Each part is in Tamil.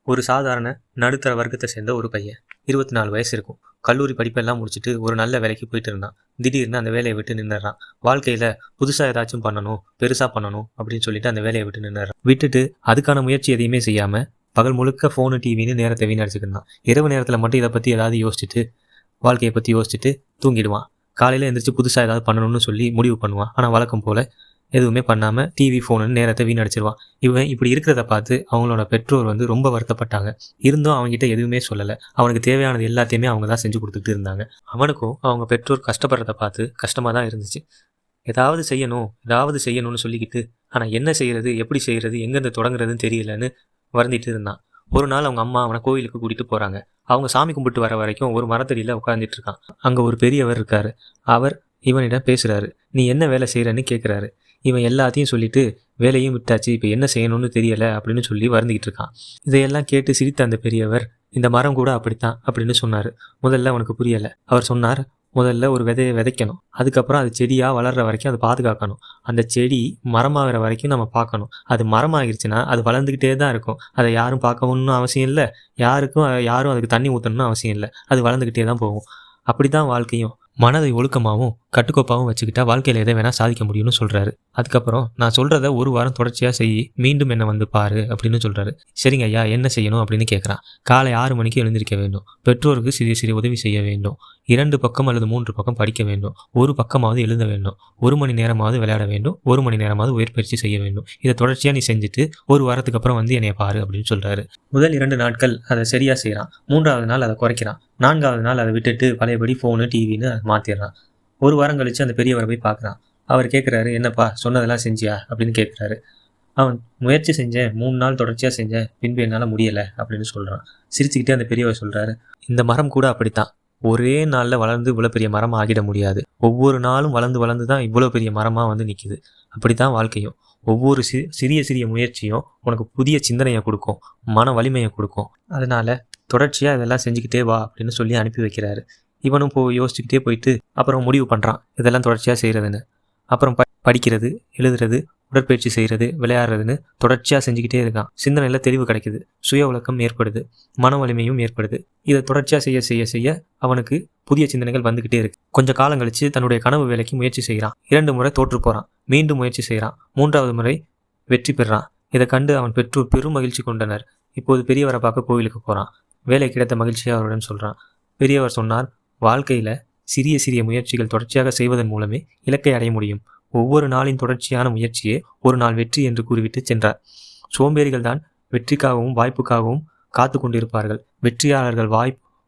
ஒரு சாதாரண நடுத்தர வர்க்கத்தை சேர்ந்த ஒரு பையன். 24 வயசு இருக்கும். கல்லூரி படிப்பெல்லாம் முடிச்சுட்டு ஒரு நல்ல வேலைக்கு போயிட்டு இருந்தான். திடீர்னு அந்த வேலையை விட்டு நின்னுறான். வாழ்க்கையில புதுசா ஏதாச்சும் பண்ணணும், பெருசா பண்ணணும் அப்படின்னு சொல்லிட்டு அந்த வேலையை விட்டு நின்னுறான். விட்டுட்டு அதுக்கான முயற்சி எதையுமே செய்யாம பகல் முழுக்க ஃபோனு டிவின்னு நேரத்தை வீணடிச்சுட்டு இருந்தான். இரவு நேரத்தில் மட்டும் இதை பற்றி ஏதாவது யோசிச்சுட்டு வாழ்க்கையை பற்றி யோசிச்சுட்டு தூங்கிடுவான். காலையில் எந்திரிச்சு புதுசாக ஏதாவது பண்ணணும்னு சொல்லி முடிவு பண்ணுவான். ஆனால் வழக்கம் போல் எதுவுமே பண்ணாமல் டிவி ஃபோனுன்னு நேரத்தை வீணடிச்சிருவான். இவன் இப்படி இருக்கிறத பார்த்து அவங்களோட பெற்றோர் ரொம்ப வருத்தப்பட்டாங்க. இருந்தும் அவங்ககிட்ட எதுவுமே சொல்லலை. அவனுக்கு தேவையானது எல்லாத்தையுமே அவங்க தான் செஞ்சு கொடுத்துட்டு இருந்தாங்க. அவனுக்கும் அவங்க பெற்றோர் கஷ்டப்படுறத பார்த்து கஷ்டமாக தான் இருந்துச்சு. ஏதாவது செய்யணும்னு சொல்லிக்கிட்டு ஆனால் என்ன செய்கிறது, எப்படி செய்கிறது, எங்கேருந்து தொடங்குறதுன்னு தெரியலன்னு வருந்திட்டு இருந்தான். ஒரு நாள் அவங்க அம்மா அவனை கோயிலுக்கு கூட்டிகிட்டு போகிறாங்க. அவங்க சாமி கும்பிட்டு வர வரைக்கும் ஒரு மரத்தடியில் உட்காந்துட்டு இருக்கான். அங்கே ஒரு பெரியவர் இருக்கார். அவர் இவனிடம் பேசுகிறாரு. நீ என்ன வேலை செய்கிறன்னு கேட்குறாரு. இவன் எல்லாத்தையும் சொல்லிட்டு வேலையும் விட்டாச்சு, இப்போ என்ன செய்யணும்னு தெரியலை அப்படின்னு சொல்லி வருந்திக்கிட்டு இருக்கான். இதையெல்லாம் கேட்டு சிரித்த அந்த பெரியவர், இந்த மரம் கூட அப்படித்தான் அப்படின்னு சொன்னார். முதல்ல அவனுக்கு புரியலை. அவர் சொன்னார், முதல்ல ஒரு விதையை விதைக்கணும், அதுக்கப்புறம் அது செடியாக வளர்கிற வரைக்கும் அதை பாதுகாக்கணும், அந்த செடி மரமாகிற வரைக்கும் நம்ம பார்க்கணும். அது மரமாகிருச்சுன்னா அது வளர்ந்துக்கிட்டே தான் இருக்கும். அதை யாரும் பார்க்கணும்னு அவசியம் இல்லை, யாரும் அதுக்கு தண்ணி ஊற்றணும்னு அவசியம் இல்லை. அது வளர்ந்துக்கிட்டே தான் போகும். அப்படி தான் வாழ்க்கையும். மனதை ஒழுக்கமாகவும் கட்டுக்கோப்பாகவும் வச்சுக்கிட்டா வாழ்க்கையில் எதை வேணால் சாதிக்க முடியும்னு சொல்கிறாரு. அதுக்கப்புறம் நான் சொல்கிறத ஒரு வாரம் தொடர்ச்சியாக செய், மீண்டும் என்னை வந்து பாரு அப்படின்னு சொல்கிறாரு. சரிங்க ஐயா, என்ன செய்யணும் அப்படின்னு கேட்குறான். காலை 6 மணிக்கு எழுந்திருக்க வேண்டும். பெற்றோருக்கு சிறிய சிறிய உதவி செய்ய வேண்டும். 2 பக்கம் அல்லது 3 பக்கம் படிக்க வேண்டும். ஒரு பக்கமாவது எழுத வேண்டும். 1 மணி நேரமாவது விளையாட வேண்டும். 1 மணி நேரமாவது உயற்பயிற்சி செய்ய வேண்டும். இதை தொடர்ச்சியாக நீ செஞ்சுட்டு ஒரு வாரத்துக்கு அப்புறம் வந்து என்னைய பாரு அப்படின்னு சொல்கிறாரு. முதல் 2 நாட்கள் அதை சரியாக செய்கிறான். 3ஆவது நாள் அதை குறைக்கிறான். 4ஆவது நாள் அதை விட்டுட்டு பழையபடி ஃபோனு டிவின்னு மாற்றிடுறான். ஒரு வாரம் கழித்து அந்த பெரியவரை போய் பார்க்குறான். அவர் கேட்குறாரு, என்னப்பா சொன்னதெல்லாம் செஞ்சியா அப்படின்னு கேட்குறாரு. அவன் முயற்சி செஞ்சேன், 3 நாள் தொடர்ச்சியாக செஞ்சேன், பின்பு என்னால் முடியலை அப்படின்னு சொல்கிறான். சிரிச்சுக்கிட்டே அந்த பெரியவர் சொல்கிறாரு, இந்த மரம் கூட அப்படித்தான், ஒரே நாளில் வளர்ந்து இவ்வளோ பெரிய மரமாக ஆகிட முடியாது. ஒவ்வொரு நாளும் வளர்ந்து தான் இவ்வளோ பெரிய மரமாக வந்து நிற்கிது. அப்படி தான் வாழ்க்கையும். ஒவ்வொரு சிறிய சிறிய முயற்சியும் உனக்கு புதிய சிந்தனையை கொடுக்கும், மன வலிமையை கொடுக்கும். அதனால் தொடர்ச்சியாக இதெல்லாம் செஞ்சுக்கிட்டே வா அப்படின்னு சொல்லி அனுப்பி வைக்கிறாரு. இவனும் யோசிச்சுக்கிட்டே போயிட்டு அப்புறம் முடிவு பண்ணுறான் இதெல்லாம் தொடர்ச்சியாக செய்கிறதுன்னு. அப்புறம் படிக்கிறது, எழுதுறது, உடற்பயிற்சி செய்கிறது, விளையாடுறதுன்னு தொடர்ச்சியாக செஞ்சுக்கிட்டே இருக்கான். சிந்தனையில் தெளிவு கிடைக்குது, சுய விளக்கம் ஏற்படுது, மன வலிமையும் ஏற்படுது. இதை தொடர்ச்சியாக செய்ய செய்ய செய்ய அவனுக்கு புதிய சிந்தனைகள் வந்துக்கிட்டே இருக்கு. கொஞ்சம் காலம் கழித்து தன்னுடைய கனவு வேலைக்கு முயற்சி செய்கிறான். 2 முறை தோற்று போகிறான். மீண்டும் முயற்சி செய்கிறான். 3ஆவது முறை வெற்றி பெறான். இதை கண்டு அவன் பெற்றோர் பெரும் மகிழ்ச்சி கொண்டனர். இப்போது பெரியவரை பார்க்க கோவிலுக்கு போகிறான். வேலை கிடைத்த மகிழ்ச்சியாக அவருடன் சொல்கிறான். பெரியவர் சொன்னார், வாழ்க்கையில் சிறிய சிறிய முயற்சிகள் தொடர்ச்சியாக செய்வதன் மூலமே இலக்கை அடைய முடியும். ஒவ்வொரு நாளின் தொடர்ச்சியான முயற்சியே ஒரு நாள் வெற்றி என்று கூறிவிட்டு சென்றார். சோம்பேறிகள் தான் வெற்றிக்காகவும் வாய்ப்புக்காகவும் காத்து கொண்டிருப்பார்கள். வெற்றியாளர்கள்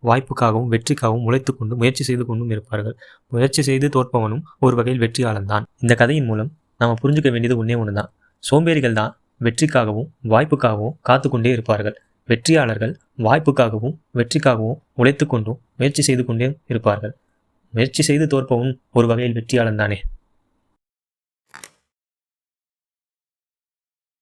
வாய்ப்புக்காகவும் வெற்றிக்காகவும் உழைத்து கொண்டு முயற்சி செய்து கொண்டும் இருப்பார்கள். முயற்சி செய்து தோற்பவனும் ஒரு வகையில் வெற்றியாளன் தான். இந்த கதையின் மூலம் நாம் புரிஞ்சுக்க வேண்டியது ஒன்று தான். சோம்பேறிகள் தான் வெற்றிக்காகவும் வாய்ப்புக்காகவும் காத்து கொண்டே இருப்பார்கள். வெற்றியாளர்கள் வாய்ப்புக்காகவும் வெற்றிக்காகவும் உழைத்து கொண்டும் முயற்சி செய்து கொண்டே இருப்பார்கள். முயற்சி செய்து தோற்பவன் ஒரு வகையில் வெற்றியாளன் தானே.